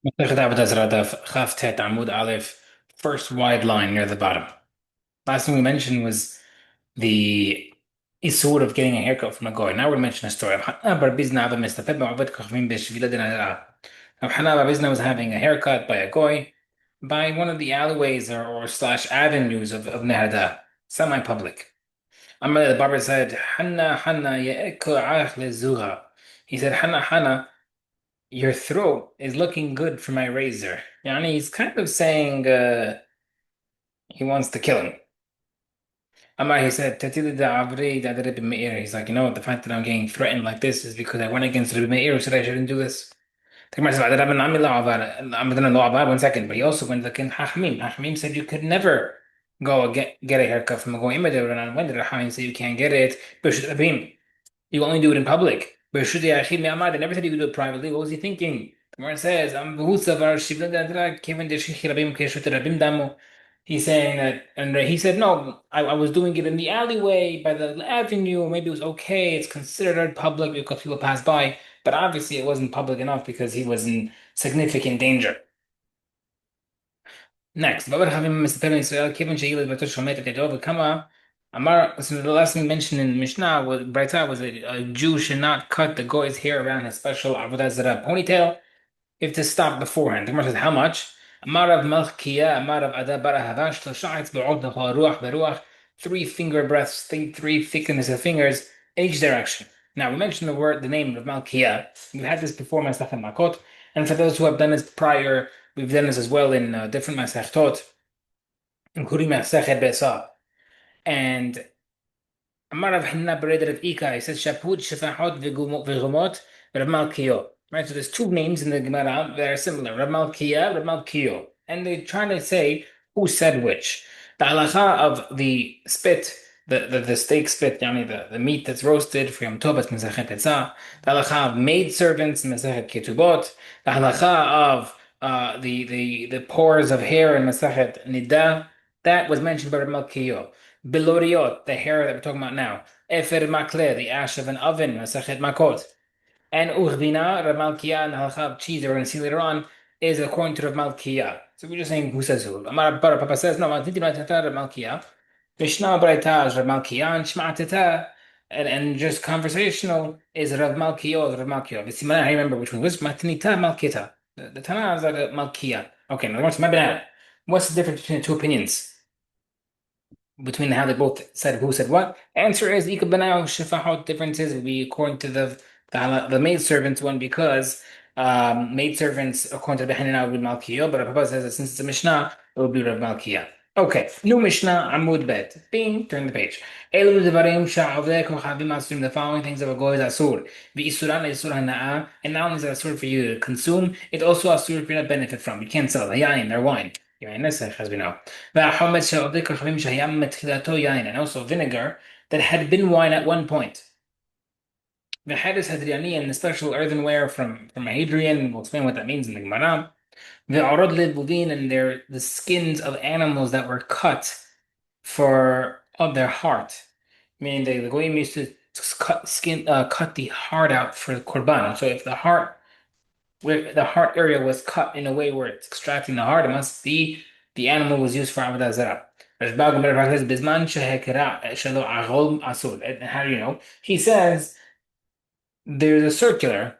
Masechet Avodah Zarah Daf, Chaf Tet Amud Aleph, first wide line near the bottom. Last thing we mentioned was the isur of getting a haircut from a goy. Now we're mentioning a story of Hana bar Bizna Abba Mistaped Ba'abed Kachavim B'Shvila Din Ha'ara. Now Hana bar Bizna was having a haircut by a goy by one of the alleyways or slash avenues of Nehada, semi-public. Amr the barber said, Hana Ye'eko Ach Lezuha. He said, Hana, your throat is looking good for my razor. Yani he's kind of saying he wants to kill him. Amar, he said, "Tatili da avri da Rebbe Meir." He's like, you know what, the fact that I'm getting threatened like this is because I went against Rebbe Meir who said I shouldn't do this. The Gemara says, I'm gonna know about 1 second, but he also went like in Hachmim. Hachmim said you could never go get a haircut from a goyim. And when did Hachmim say you can't get it? You only do it in public. But should the Achid Me'amad, I never said you could do it privately. What was he thinking? The Gemara says, He's saying that, and he said, no, I was doing it in the alleyway by the avenue. Maybe it was okay. It's considered public because people pass by. But obviously, it wasn't public enough because he was in significant danger. Next, so the last thing mentioned in Mishnah was Braita was a Jew should not cut the goy's hair around his special Avodah Zarah ponytail if to stop beforehand. The Gemara says, how much? Amarav Malchiya, Amarav Ada Barahavash, Sha'itz Ba'od Ruach Beruach, 3 finger breaths, three thickness of fingers in each direction. Now, we mentioned the name of Malchiya. We've had this before, Masechet Makot, and for those who have done this prior, we've done this as well in different Masechtot, including Masechet Besa. And Amarav Hinna Bered Rav Ika, he says Shaput, Shefahot, Vigumot, Rav Malkiyo. Right, so there's 2 names in the Gemara that are similar, Rav Malkiya, Rav Malkiyo. And they're trying to say who said which. The halacha of the spit, the steak spit, yani the meat that's roasted for Yom Tov, it's Mesechet Etzah. The halacha of maid servants, Mesechet Ketubot. The halacha of the pores of hair in Mesechet Nida, that was mentioned by Rav Malkiyo. Biloriot, the hair that we're talking about now. Efer makle, the ash of an oven, Masachet Makot. And Urdina, Rav Malkiah, and Halacha of cheese that we're going to see later on, is according to Rav Malkiah. So we're just saying who says who. Amar Bar Papa says, no, Matiti Matata Rav Malkiah. Mishnah Braita is Rav Malkiah, and Shma'atata, and just conversational is Rav Malkiah, Rav Malkiah. V'simana, I remember which one was Matinita Malkita. The Tana is like a Malkiah. Okay, now what's my banana? What's the difference between the 2 opinions? Between how they both said who said what. Answer is Ikabanao Shifahot differences would be according to the maid servants one because maid servants according to the Hanina would be Malkiyo, but Papa says that since it's a Mishnah, it would be Rav Malkiya. Okay, new Mishnah Amud Bet. Bing, turn the page. Elu devarim sha'aveh kochavim asurim. The following things of a goy is asur. V'isuran isur hana'a. And not only is it asur for you to consume, it's also asur for you to benefit from. You can't sell the yain or wine. Yain nesech, as we know. V'achomet sha'aveh kochavim shahayam metchilato yain. And also vinegar that had been wine at one point. The Hadis Hadriani and the special earthenware from Hadrian, we'll explain what that means in the Gemara. The Arod Lidbudin, and they're the skins of animals that were cut for of their heart. Meaning the Goyim used to cut the heart out for the Korban. So if where the heart area was cut in a way where it's extracting the heart, it must be the animal was used for Avodah Zarah. And how do you know? He says there's a circular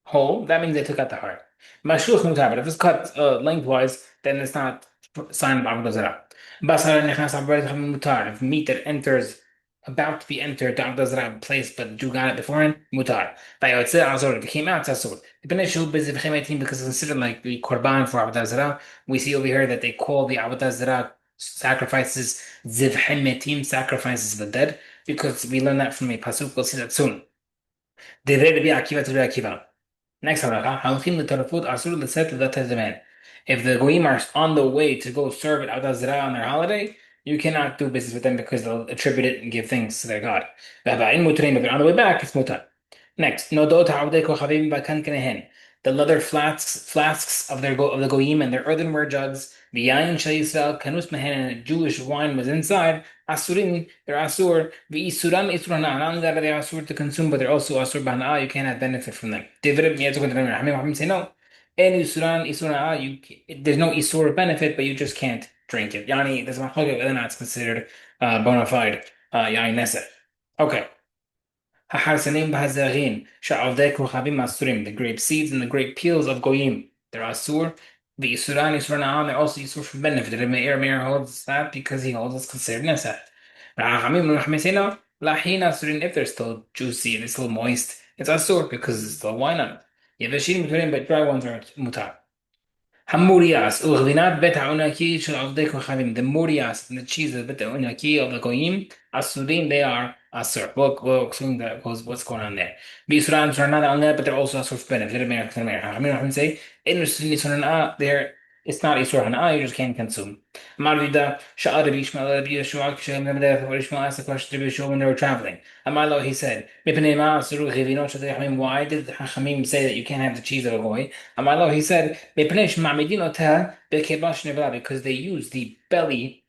hole, that means they took out the heart. Mashluch mutar, but if it's cut lengthwise, then it's not a sign of Avodah Zarah. Basar nechnas mutar. If meat that enters, about to be entered to Avodah Zarah place, but Jew got it beforehand, mutar. Vayotze azor, if it came out, it's asur. Because it's considered like the korban for Avodah Zarah. We see over here that they call the Avodah Zarah sacrifices zivchim metim, sacrifices of the dead, because we learn that from a pasuk. We'll see that soon. Devei Rabbi Akiva to Rabbi Akiva. Next halacha, halachim l'tarafut asur l'set l'dat hazaman. If the goyim are on the way to go serve at Avodah Zarah on their holiday, you cannot do business with them because they'll attribute it and give thanks to their God. V'haba'in mutrein, but on the way back, it's mutar. Next, nodot ha'avdei kochavim b'kan kenehen. The leather flasks of the goyim and their earthenware jugs. V'yayin shel Yisrael kanus mehen, and Jewish wine was inside. Asurin, they're asur. V'isuram isur. Not only that are they asur to consume, but they're also asur b'hana'ah. You can't have benefit from them. Divrei, you have to go to them. Hamim say no. And there's no isur benefit, but you just can't drink it. Yani, there's a whether or not it's considered bona fide yain nesa. Okay. Haharsanim b'hazarin sha'avdei kochavim asurim. The grape seeds and the grape peels of goyim. They're asur. The isuran isur na'am. They're also isur for benefit. The Meir holds that because he holds it's considered nesa. Rachamim say no. Lahin asurin if they're still juicy and it's still moist. It's asur because it's still wine on it. Yevashim but dry ones are mutar. Hamurias, uglinat bet ha'unaki shel avdei kochavim. The murias and the cheese of bet ha'unaki of the goyim, asurim, they are asur. We'll explain that what's going on there. Bisuran are not on that, but they're also asur for benefit. I say, in Sunan, there it's not isur hana, you just can't consume. Marvida, Sha'ar Rabbi Ishmael, Rabbi Yeshua, Kishem, Rabbi Ishmael asked the question to Rabbi Yeshua when they were traveling. Amalo, he said, why did Hachamim say that you can't have the cheese of a goy? Amalo, he said, because they use the belly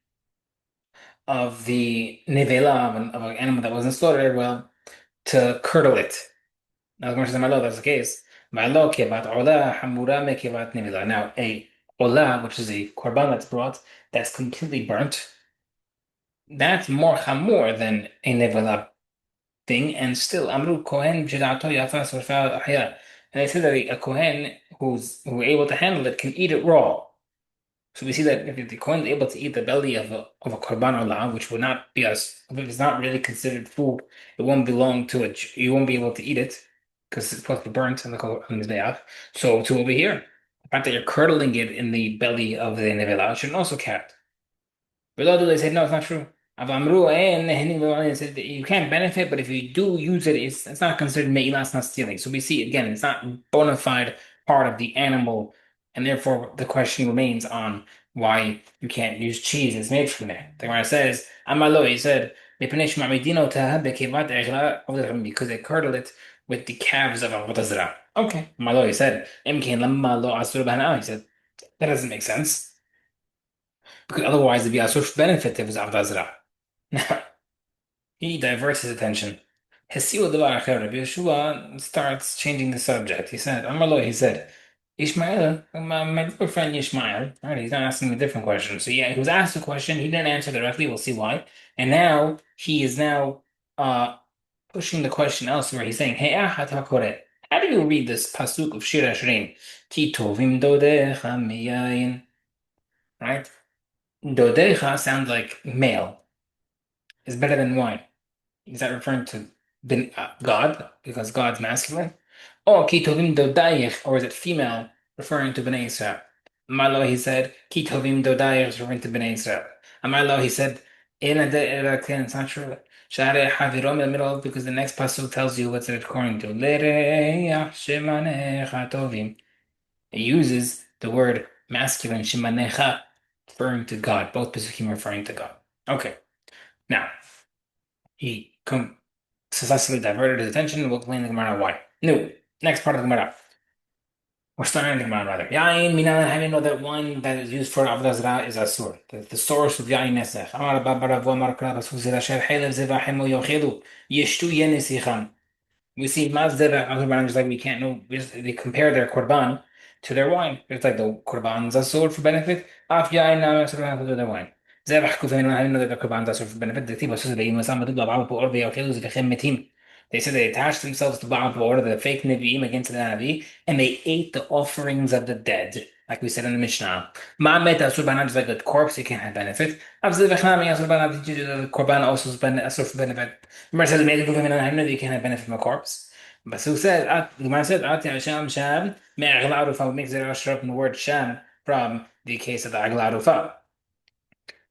of the nevela of an animal that wasn't slaughtered well to curdle it. Now, that's the case. Now, a olah, which is a korban that's brought, that's completely burnt, that's more chamor than a nevela thing, and still amru kohen b'shadato yafa sorfa ahya. And they say that a kohen who's able to handle it can eat it raw. So we see that if the kohen is able to eat the belly of a korban olah, which would not be us, if it's not really considered food, it won't belong to it. You won't be able to eat it because it's supposed to be burnt on the mizbeach. So to over here, the fact that you're curdling it in the belly of the nevela should also count. Below they said, no, it's not true. Avamru and Henning said that you can't benefit, but if you do use it, it's not considered me'ilah, it's not stealing. So we see again, it's not bona fide part of the animal, and therefore the question remains on why you can't use cheese that's made from there. The Gemara says, Amalo, he said, because they curdle it with the calves of Avodah Zarah. Okay. Amalo, he said, he said, that doesn't make sense. Because otherwise it'd be a social benefit if it was Avodah Zarah. Now, he diverts his attention. Hesiu Devar Acher, Rabbi Yeshua starts changing the subject. He said, Amaloi, he said, Ishmael, my little friend Ishmael, right? He's not asking a different question. So yeah, he was asked a question, he didn't answer directly, we'll see why. And now he is now pushing the question elsewhere. He's saying, Hey, how do you read this pasuk of Shir Hashirim? Ki tovim dodecha miyayin. Right? Dodecha sounds like male. Is better than wine. Is that referring to God because God's masculine? Or kitovim dodayich, or is it female referring to Bnei Israel? Amalo, he said, kitovim dodayich is referring to Bnei Israel. Amalo, he said, it's not true. Share havirom in the middle because the next pasuk tells you what's it according to. It uses the word masculine shemanecha, referring to God. Both pasukim referring to God. Okay. Now, he successfully diverted his attention. We'll explain the Gemara why. No, next part of the Gemara. We're starting the Gemara rather. Yain minan, how do you know that wine that is used for Avodah Zarah is asur? The source of Yain nesech. Amar Abba Barav Amar Krab Asur Zeh Asher Chaylev Zevachim Yochelu Yeshtu Yenesicham. We see Mazdeva Azaban just like we can't know. They compare their korban to their wine. It's like the korban zasur for benefit. Af yain na asur have to do their wine. Zebach kufein when having the korban zasur for benefit. The tiba says they must have to do Baal Poor they are metim. They said they attached themselves to Baal Poor, the fake Nevi'im against the Navi, and they ate the offerings of the dead, like we said in the Mishnah. Ma'amet asur banan is like a corpse, you can't have benefit. Avzevachnami asur banan, the korban also is asur for benefit. Remember, it says maybe you can't have benefit from a corpse. But who said, the Gemara said, Ati Sham Sham, Me'aglarufa makes it usher up in the word Sham from the case of the Aglarufa.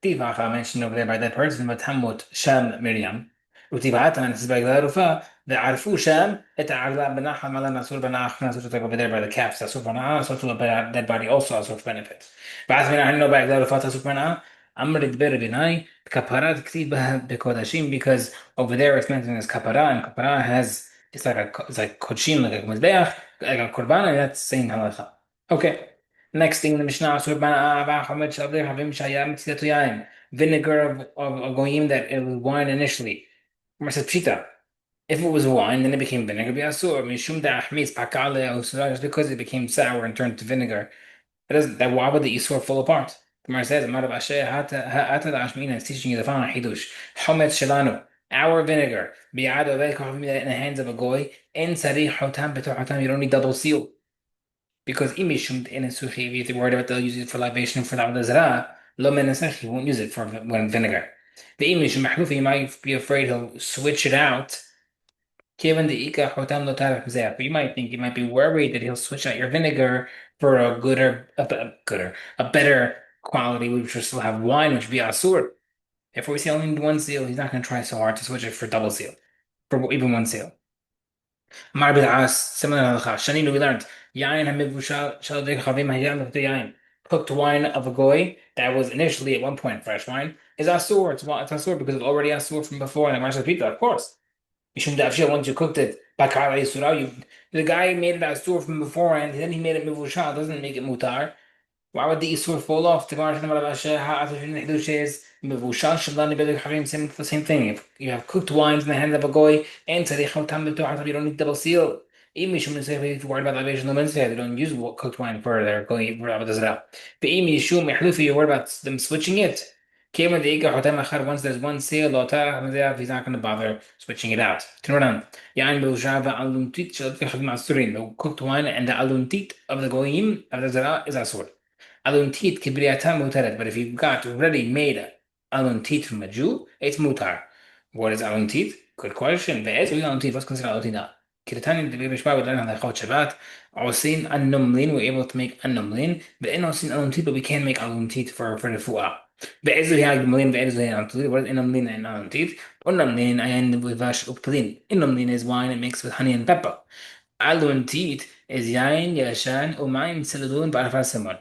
Tivacha mentioned over there by that person, Matamut Sham Miriam. Utivata, and this is by Aglarufa, the Arfu Sham, et Agla Benacha Malan Asur Banach, Nasur over there by the calves, Asur Banach, so to a dead body also Asur for benefits. But as we know by Aglarufa, Asur Banach, Amrit Ber Binai, Kaparat Ktib Bekodashim, because over there it's mentioned as Kapara, and Kapara has it's like kochim, like a mizbeach, like a korban, and that's same halacha. Okay. Next thing in the Mishnah, vinegar of goyim that it was wine initially. Says pshita. If it was wine, then it became vinegar. Biasur, mishum da'achmis pakale or just because it became sour and turned to vinegar. That doesn't. That why would the isur fall apart? The Gemara says, "Amar Abashe hata da'ashmina." It's teaching you the following hidush: Chometz shelanu, our vinegar, bi'ad ovei kochavim in the hands of a goy. En tzarich hotam b'tor hotam. You don't need double seal because imishum in a suchi. If you're worried about they'll use it for libation for the avodah zarah, lo menasech. You won't use it for when vinegar. The imishum mahlufi. You might be afraid he'll switch it out. Given the Ika Hotam no Tarek Mizeh. But you might think you might be worried that he'll switch out your vinegar for a better quality, which will still have wine, which would be Asur. If we see only one seal, he's not going to try so hard to switch it for double seal, for even one seal. Mar bil As, similar halacha. Shaninu, we learned Yain Hamivushal Shal Dek Chavim Hayam Yain. Cooked wine of a goy that was initially at one point fresh wine is Asur. It's Asur because it's already Asur from before, and the Marshal Pita, of course. Mishum da'afshir, once you cooked it, bakar yisura, the guy made it asur from beforehand, then he made it mivushal, doesn't make it mutar. Why would the isur fall off? The Gemara says mivushal shalani b'edek harim. Same thing. If you have cooked wines in the hand of a goy and tzarich tam b'toach, you don't need double seal. Even mishum say if you're worried about libation, no men's they don't use cooked wine for their goy for avodah zarah. But even mishum mehlufi, you're worried about them switching it. Once there's one seal, he's not going to bother switching it out. The cooked wine and the aluntit of the goyim of the zara is asur. Aluntit kibriyata mutaret. But if you've got ready made aluntit from a Jew, it's mutar. What is aluntit? Good question. What's considered aluntit now? Kiratani the Bishma would learn on the Chot Shabbat. Osin annumlin, we're able to make annumlin. The inosin aluntit, but we can't make aluntit for the fu'ah. بإذن هي الملين بإذن هي الأنطيل what is إنملين and أنطيل ونملين أين وفاش أبتلين إنملين is wine mixed with honey and pepper ألونتيت is yain يشان وماين سلدون بعرفها سمون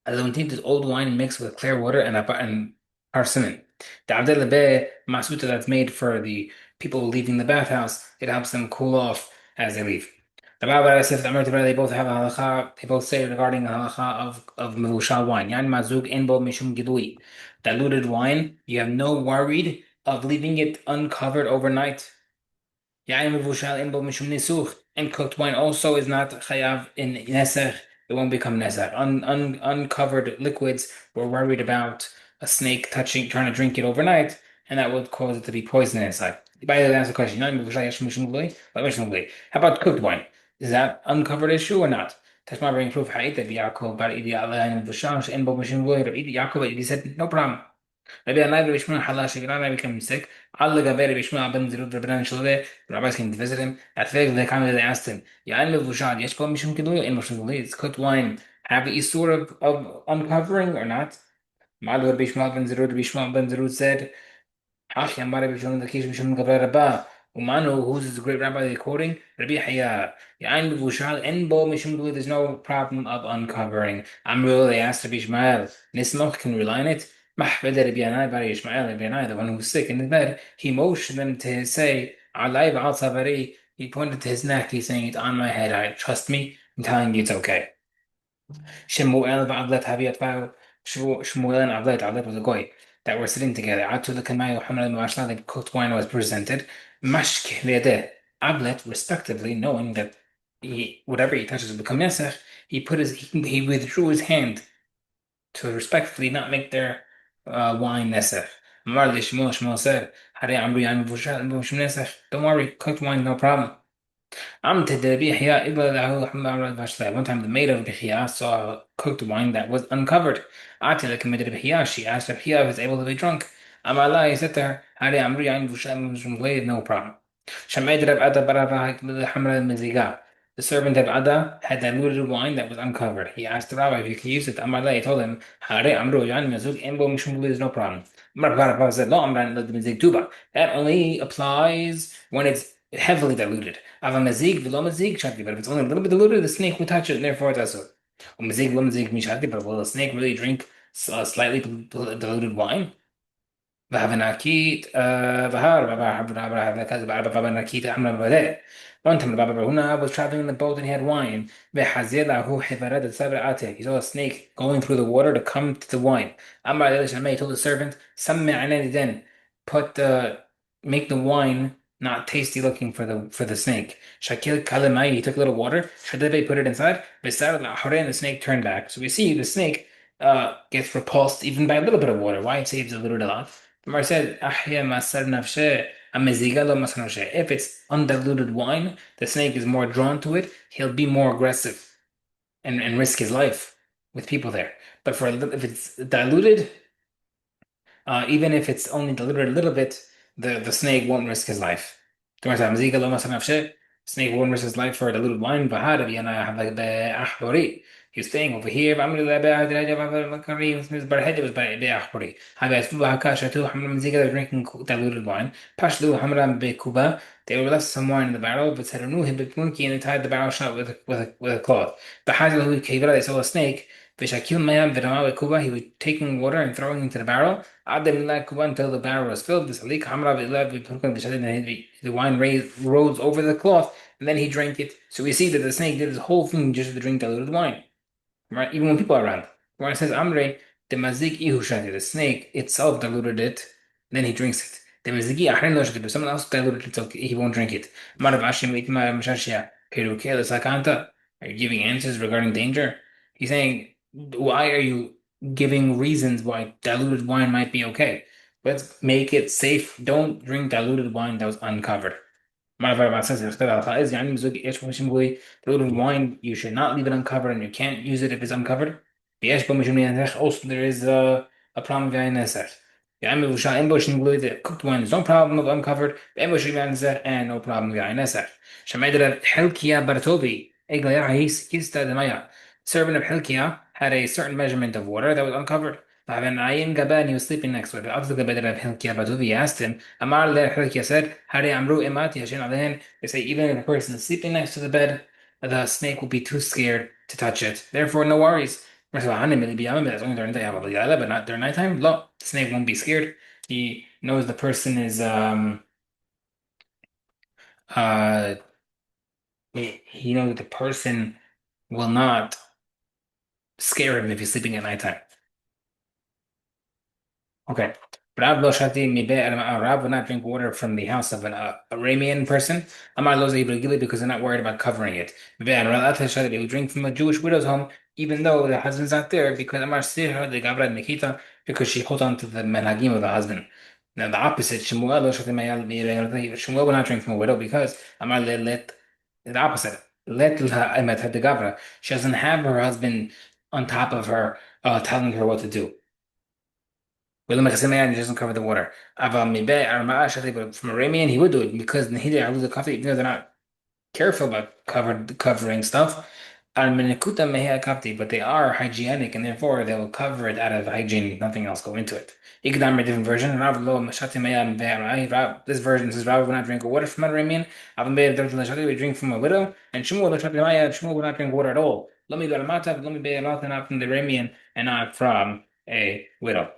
ألونتيت is old wine mixed with clear water and persimmon. The Abdel Be Masuta that's made for the people leaving the bathhouse, it helps them cool off as they leave. The Baba Yosef, the Amr they both have a halacha, they both say regarding the halacha of mevushal wine. Yan mazug enbo mishum gidui. Diluted wine, you have no worried of leaving it uncovered overnight. Yan mevushal enbo mishum nisuch. And cooked wine also is not chayav in nesach. It won't become nesach. Uncovered liquids, we're worried about a snake trying to drink it overnight, and that would cause it to be poison inside. By the way, that's the question. How about cooked wine? Is that uncovered issue or not? Tashma bring proof. Yaakov said no problem. Rabbi Anai Rabbi Shmuel Halash Rabbi became sick. Allah Gaber Rabbi Shmuel Ben Zerut Rabbi Shalve. The rabbis came to visit him. At first they came and they asked him, "Ya'an mevushal yesh bo mishum kiluyo in mishum kiluyo? It's cooked wine. Have the isur of uncovering or not?" Ma'al Rabbi Shmuel Ben Zerut. Rabbi Shmuel Ben Zerut said, Achi Amar Rabbi Shimon the Kish Mishum Gaber Rabba. Umanu, who's the great rabbi they're quoting? Rabbi Haya. Ya'an mevushal en bo mishum kiluyo. There's no problem of uncovering. Amru, they asked Rabbi Shmuel, Nismoch, can we rely on it? Mahved Rabbi Yanai Bar Yishmael, Rabbi Yanai, the one who was sick in his bed, he motioned them to say, Alai Ba'al Savari. He pointed to his neck, he's saying, it's on my head, I trust me, I'm telling you it's okay. Shemuel Ba'avlet Haviyat Ba'al, Shmuel and Avlet was a goy, that were sitting together. Atu the Kamayo Hamad Mashla, the cooked wine was presented. Mashk Lede, Avlet, respectively, knowing that whatever he touches will become Nesach, he withdrew his hand to respectfully not make their wine nesach. Amar li Shmuel said, Hare Amri Yam Nesach. Don't worry, cooked wine, no problem. One time the maid of Bihya saw cooked wine that was uncovered. Atila committed Bihya. She asked if Bihya was able to be drunk. Amala, he said to her, Hare Amri Yam no problem. Shamed Rab Ada Barava Hamra Miziga. The servant of Ada had diluted wine that was uncovered. He asked the rabbi if he could use it. Amar he told him, Hare Amru Yan Mizug Embo Mishum is no problem. Amar said, Lo Amran Mizig Tuba. That only applies when it's heavily diluted. Ava Mizig, Vilo Mizig, Shati. But if it's only a little bit diluted, the snake will touch it, and therefore it's asur. Mizig, Lo Mizig, Mishati. But will a snake really drink slightly diluted wine? Vahavanakit, Vahar, one time the Baba Barhuna was traveling in the boat and he had wine. He saw a snake going through the water to come to the wine. Amar he told the servant, put make the wine not tasty looking for the snake. Shakil kalimai, he took a little water, Shadabe put it inside, Besar and the snake turned back. So we see the snake gets repulsed even by a little bit of water. Why it saves a little bit a lot? The Gemara said, Ahya masar nafshe, ameziga lo masar nafshe. If it's undiluted wine, the snake is more drawn to it, he'll be more aggressive and risk his life with people there. But if it's diluted, even if it's only diluted a little bit, the snake won't risk his life. Snake won't risk his life for a diluted wine. He's staying over here. They're drinking diluted wine. They were left some wine in the barrel, but said, and they tied the barrel shut with a cloth. They saw a snake. Vishakil Mayam Vidama Kuba, he was taking water and throwing into the barrel. Until the barrel was filled. The wine rose over the cloth, and then he drank it. So we see that the snake did this whole thing just to drink diluted wine, right? Even when people are around. When it says Amre, the mazik ihushati, the snake itself diluted it, then he drinks it. The mazigi ahrin lo shakid, someone else diluted it, so he won't drink it. Marav Ashim Itma Mshashia, Peruke Sakanta. Are you giving answers regarding danger? He's saying, why are you giving reasons why diluted wine might be okay? Let's make it safe. Don't drink diluted wine that was uncovered. Diluted wine, you should not leave it uncovered, and you can't use it if it's uncovered. Also, there is a problem with the cooked wine is no problem of uncovered, and no problem with Servant of Hilkiah had a certain measurement of water that was uncovered. He was sleeping next to it. He asked him, Amar le Hilkiah said, Hari Amru imati Hashin alehin. They say even if a person is sleeping next to the bed, the snake will be too scared to touch it. Therefore, no worries. That's only during the day, but not during nighttime. No, the snake won't be scared. He knows the person is uh he knows that the person will not scare him if he's sleeping at nighttime. Okay. Rav lo shati Rav would not drink water from the house of an Aramean person. Amar lo Gili because they're not worried about covering it. And Rav shati they would drink from a Jewish widow's home, even though the husband's not there, because Amar Sirha de Gavra Nikita, because she holds on to the menhagim of the husband. Now the opposite, Shemuel lo shati Shemuel would not drink from a widow because Amar le let the opposite. Let emet de Gavra. She doesn't have her husband on top of her, telling her what to do. ولما غسل يعني doesn't cover the water. But from Aramean, he would do it because Nahida Aluza Kafi, even though they're not careful about covering stuff. Al-Menekuta Mehea Kapti, but they are hygienic and therefore they will cover it out of hygiene, nothing else go into it. Ikdam a different version. This version says Rav will not drink water from an Aramean. We drink from a widow, and Shmuel will not drink water at all. Let me go to Matav, let me be not from the Aramean and not from a widow.